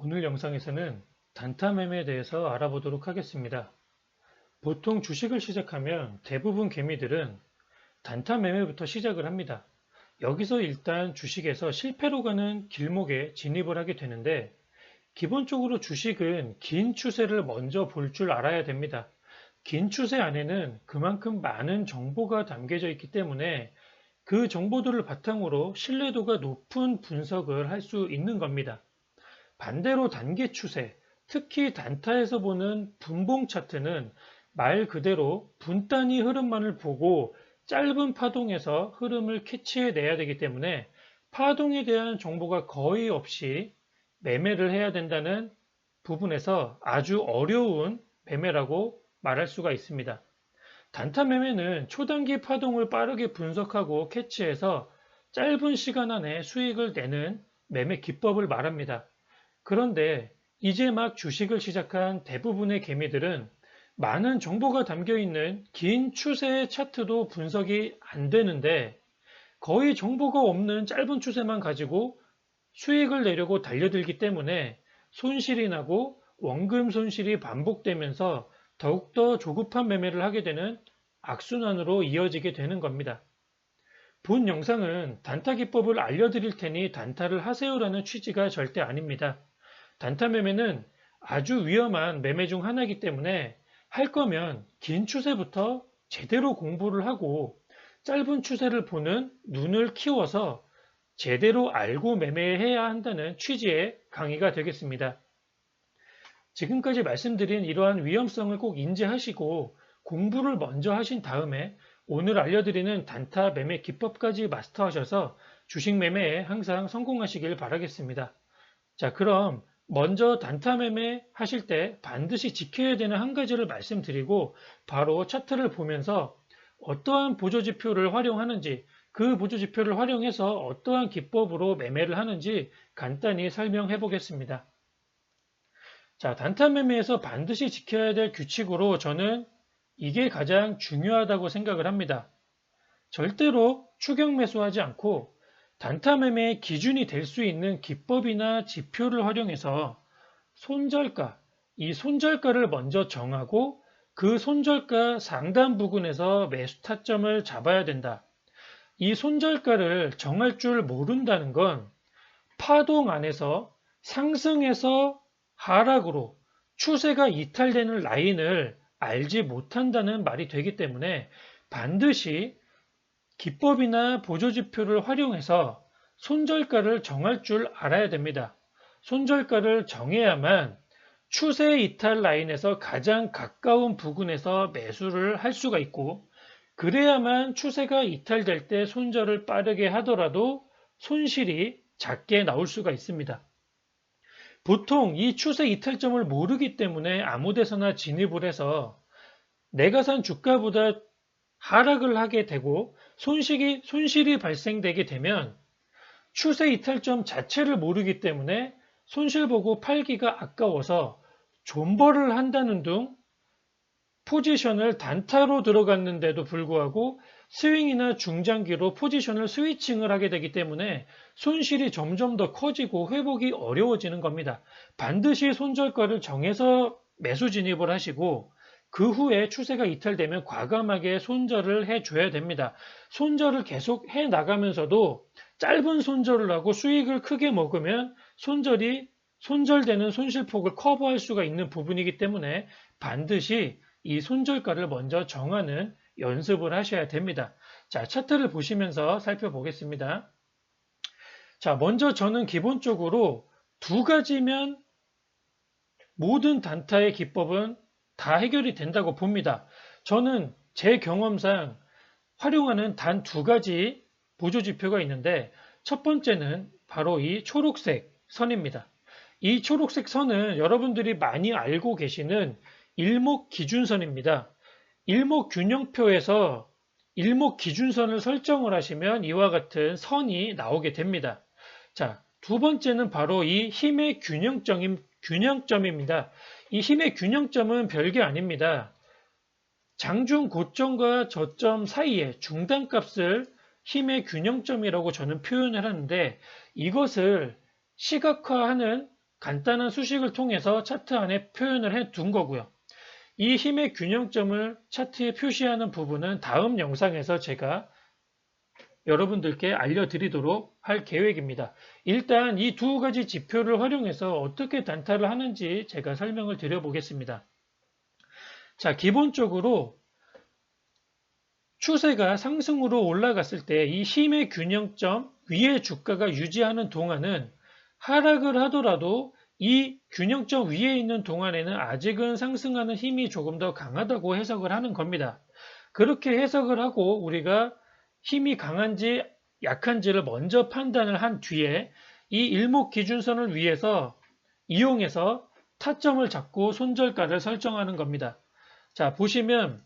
오늘 영상에서는 단타 매매에 대해서 알아보도록 하겠습니다. 보통 주식을 시작하면 대부분 개미들은 단타 매매부터 시작을 합니다. 여기서 일단 주식에서 실패로 가는 길목에 진입을 하게 되는데 기본적으로 주식은 긴 추세를 먼저 볼 줄 알아야 됩니다. 긴 추세 안에는 그만큼 많은 정보가 담겨져 있기 때문에 그 정보들을 바탕으로 신뢰도가 높은 분석을 할 수 있는 겁니다. 반대로 단기 추세, 특히 단타에서 보는 분봉 차트는 말 그대로 분 단위 흐름만을 보고 짧은 파동에서 흐름을 캐치해내야 되기 때문에 파동에 대한 정보가 거의 없이 매매를 해야 된다는 부분에서 아주 어려운 매매라고 말할 수가 있습니다. 단타 매매는 초단기 파동을 빠르게 분석하고 캐치해서 짧은 시간 안에 수익을 내는 매매 기법을 말합니다. 그런데 이제 막 주식을 시작한 대부분의 개미들은 많은 정보가 담겨 있는 긴 추세의 차트도 분석이 안 되는데 거의 정보가 없는 짧은 추세만 가지고 수익을 내려고 달려들기 때문에 손실이 나고 원금 손실이 반복되면서 더욱더 조급한 매매를 하게 되는 악순환으로 이어지게 되는 겁니다. 본 영상은 단타 기법을 알려드릴 테니 단타를 하세요라는 취지가 절대 아닙니다. 단타 매매는 아주 위험한 매매 중 하나이기 때문에 할 거면 긴 추세부터 제대로 공부를 하고 짧은 추세를 보는 눈을 키워서 제대로 알고 매매해야 한다는 취지의 강의가 되겠습니다. 지금까지 말씀드린 이러한 위험성을 꼭 인지하시고 공부를 먼저 하신 다음에 오늘 알려드리는 단타 매매 기법까지 마스터하셔서 주식 매매에 항상 성공하시길 바라겠습니다. 자, 그럼 먼저 단타 매매 하실 때 반드시 지켜야 되는 한 가지를 말씀드리고 바로 차트를 보면서 어떠한 보조지표를 활용하는지 그 보조지표를 활용해서 어떠한 기법으로 매매를 하는지 간단히 설명해 보겠습니다. 자, 단타 매매에서 반드시 지켜야 될 규칙으로 저는 이게 가장 중요하다고 생각을 합니다. 절대로 추격 매수하지 않고 단타 매매의 기준이 될 수 있는 기법이나 지표를 활용해서 손절가, 이 손절가를 먼저 정하고 그 손절가 상단 부근에서 매수 타점을 잡아야 된다. 이 손절가를 정할 줄 모른다는 건 파동 안에서 상승에서 하락으로 추세가 이탈되는 라인을 알지 못한다는 말이 되기 때문에 반드시 기법이나 보조지표를 활용해서 손절가를 정할 줄 알아야 됩니다. 손절가를 정해야만 추세 이탈 라인에서 가장 가까운 부근에서 매수를 할 수가 있고 그래야만 추세가 이탈될 때 손절을 빠르게 하더라도 손실이 작게 나올 수가 있습니다. 보통 이 추세 이탈점을 모르기 때문에 아무 데서나 진입을 해서 내가 산 주가보다 하락을 하게 되고 손실이 발생되게 되면 추세 이탈점 자체를 모르기 때문에 손실 보고 팔기가 아까워서 존버를 한다는 등 포지션을 단타로 들어갔는데도 불구하고 스윙이나 중장기로 포지션을 스위칭을 하게 되기 때문에 손실이 점점 더 커지고 회복이 어려워지는 겁니다. 반드시 손절가를 정해서 매수 진입을 하시고 그 후에 추세가 이탈되면 과감하게 손절을 해줘야 됩니다. 손절을 계속 해 나가면서도 짧은 손절을 하고 수익을 크게 먹으면 손절되는 손실폭을 커버할 수가 있는 부분이기 때문에 반드시 이 손절가를 먼저 정하는 연습을 하셔야 됩니다. 자, 차트를 보시면서 살펴보겠습니다. 자, 먼저 저는 기본적으로 두 가지면 모든 단타의 기법은 다 해결이 된다고 봅니다. 저는 제 경험상 활용하는 단 두 가지 보조지표가 있는데 첫 번째는 바로 이 초록색 선입니다. 이 초록색 선은 여러분들이 많이 알고 계시는 일목기준선입니다. 일목균형표에서 일목기준선을 설정을 하시면 이와 같은 선이 나오게 됩니다. 자, 두 번째는 바로 이 힘의 균형점입니다. 이 힘의 균형점은 별게 아닙니다. 장중 고점과 저점 사이의 중단값을 힘의 균형점이라고 저는 표현을 하는데 이것을 시각화하는 간단한 수식을 통해서 차트 안에 표현을 해 둔 거고요. 이 힘의 균형점을 차트에 표시하는 부분은 다음 영상에서 제가 여러분들께 알려드리도록 할 계획입니다. 일단 이 두 가지 지표를 활용해서 어떻게 단타를 하는지 제가 설명을 드려보겠습니다. 자, 기본적으로 추세가 상승으로 올라갔을 때 이 힘의 균형점 위에 주가가 유지하는 동안은 하락을 하더라도 이 균형점 위에 있는 동안에는 아직은 상승하는 힘이 조금 더 강하다고 해석을 하는 겁니다. 그렇게 해석을 하고 우리가 힘이 강한지 약한지를 먼저 판단을 한 뒤에 이 일목기준선을 이용해서 타점을 잡고 손절가를 설정하는 겁니다. 자, 보시면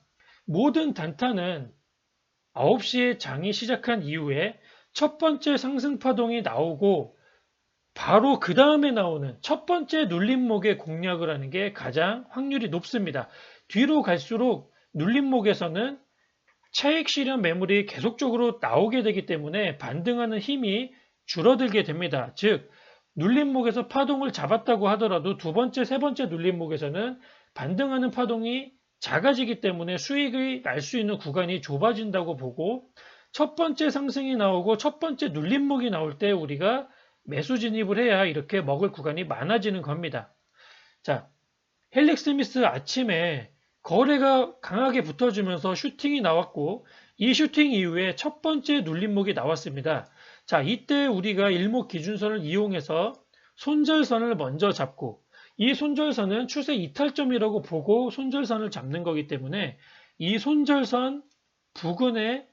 모든 단타는 9시에 장이 시작한 이후에 첫 번째 상승 파동이 나오고 바로 그 다음에 나오는 첫 번째 눌림목의 공략을 하는 게 가장 확률이 높습니다. 뒤로 갈수록 눌림목에서는 차익 실현 매물이 계속적으로 나오게 되기 때문에 반등하는 힘이 줄어들게 됩니다. 즉, 눌림목에서 파동을 잡았다고 하더라도 두 번째, 세 번째 눌림목에서는 반등하는 파동이 작아지기 때문에 수익이 날 수 있는 구간이 좁아진다고 보고 첫 번째 상승이 나오고 첫 번째 눌림목이 나올 때 우리가 매수 진입을 해야 이렇게 먹을 구간이 많아지는 겁니다. 자, 헬릭 스미스 아침에 거래가 강하게 붙어주면서 슈팅이 나왔고 이 슈팅 이후에 첫 번째 눌림목이 나왔습니다. 자, 이때 우리가 일목 기준선을 이용해서 손절선을 먼저 잡고 이 손절선은 추세 이탈점이라고 보고 손절선을 잡는 거기 때문에 이 손절선 부근에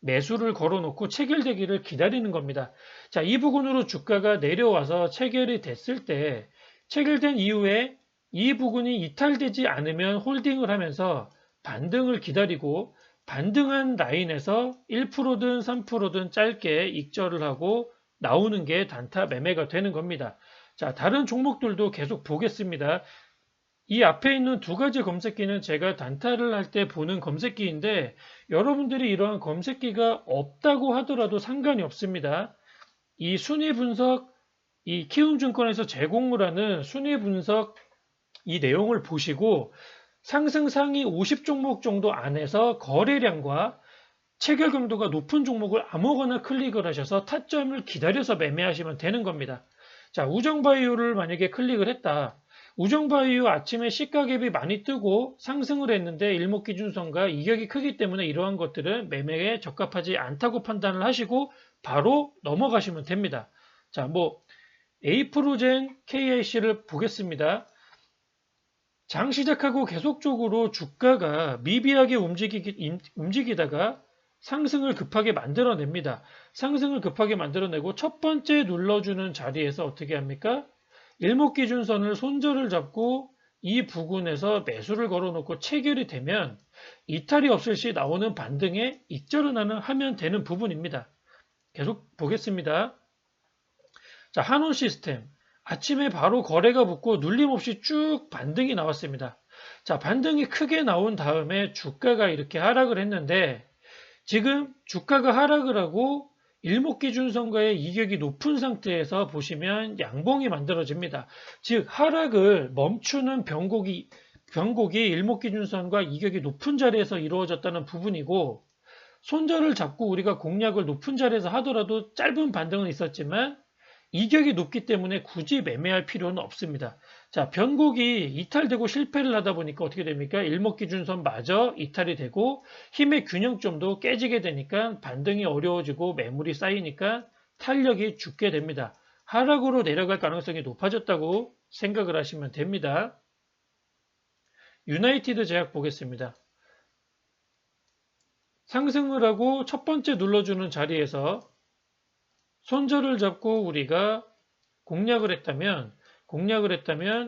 매수를 걸어놓고 체결되기를 기다리는 겁니다. 자, 이 부근으로 주가가 내려와서 체결이 됐을 때 체결된 이후에 이 부분이 이탈되지 않으면 홀딩을 하면서 반등을 기다리고 반등한 라인에서 1%든 3%든 짧게 익절을 하고 나오는 게 단타 매매가 되는 겁니다. 자, 다른 종목들도 계속 보겠습니다. 이 앞에 있는 두 가지 검색기는 제가 단타를 할 때 보는 검색기인데 여러분들이 이러한 검색기가 없다고 하더라도 상관이 없습니다. 이 순위 분석, 이 키움증권에서 제공을 하는 순위 분석 이 내용을 보시고 상승 상위 50종목 정도 안에서 거래량과 체결 강도가 높은 종목을 아무거나 클릭을 하셔서 타점을 기다려서 매매하시면 되는 겁니다. 자, 우정바이오를 만약에 클릭을 했다. 우정바이오 아침에 시가갭이 많이 뜨고 상승을 했는데 일목기준선과 이격이 크기 때문에 이러한 것들은 매매에 적합하지 않다고 판단을 하시고 바로 넘어가시면 됩니다. 자, 에이프로젠 KIC를 보겠습니다. 장 시작하고 계속적으로 주가가 미비하게 움직이다가 상승을 급하게 만들어냅니다. 상승을 급하게 만들어내고 첫 번째 눌러주는 자리에서 어떻게 합니까? 일목기준선을 손절을 잡고 이 부근에서 매수를 걸어놓고 체결이 되면 이탈이 없을 시 나오는 반등에 익절을 하면 되는 부분입니다. 계속 보겠습니다. 자, 한온시스템. 아침에 바로 거래가 붙고 눌림없이 쭉 반등이 나왔습니다. 자, 반등이 크게 나온 다음에 주가가 이렇게 하락을 했는데 지금 주가가 하락을 하고 일목기준선과의 이격이 높은 상태에서 보시면 양봉이 만들어집니다. 즉 하락을 멈추는 변곡이 일목기준선과 이격이 높은 자리에서 이루어졌다는 부분이고 손절을 잡고 우리가 공략을 높은 자리에서 하더라도 짧은 반등은 있었지만 이격이 높기 때문에 굳이 매매할 필요는 없습니다. 자, 변곡이 이탈되고 실패를 하다 보니까 어떻게 됩니까? 일목기준선마저 이탈이 되고 힘의 균형점도 깨지게 되니까 반등이 어려워지고 매물이 쌓이니까 탄력이 죽게 됩니다. 하락으로 내려갈 가능성이 높아졌다고 생각을 하시면 됩니다. 유나이티드 제약 보겠습니다. 상승을 하고 첫 번째 눌러주는 자리에서 손절을 잡고 우리가 공략을 했다면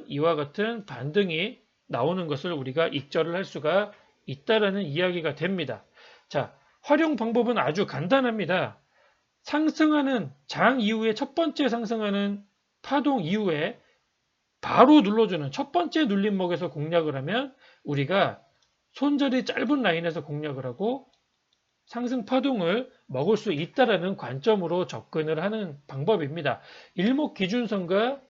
이와 같은 반등이 나오는 것을 우리가 익절을 할 수가 있다라는 이야기가 됩니다. 자, 활용 방법은 아주 간단합니다. 상승하는 장 이후에 첫 번째 상승하는 파동 이후에 바로 눌러주는 첫 번째 눌림목에서 공략을 하면 우리가 손절이 짧은 라인에서 공략을 하고 상승 파동을 먹을 수 있다라는 관점으로 접근을 하는 방법입니다. 일목기준선과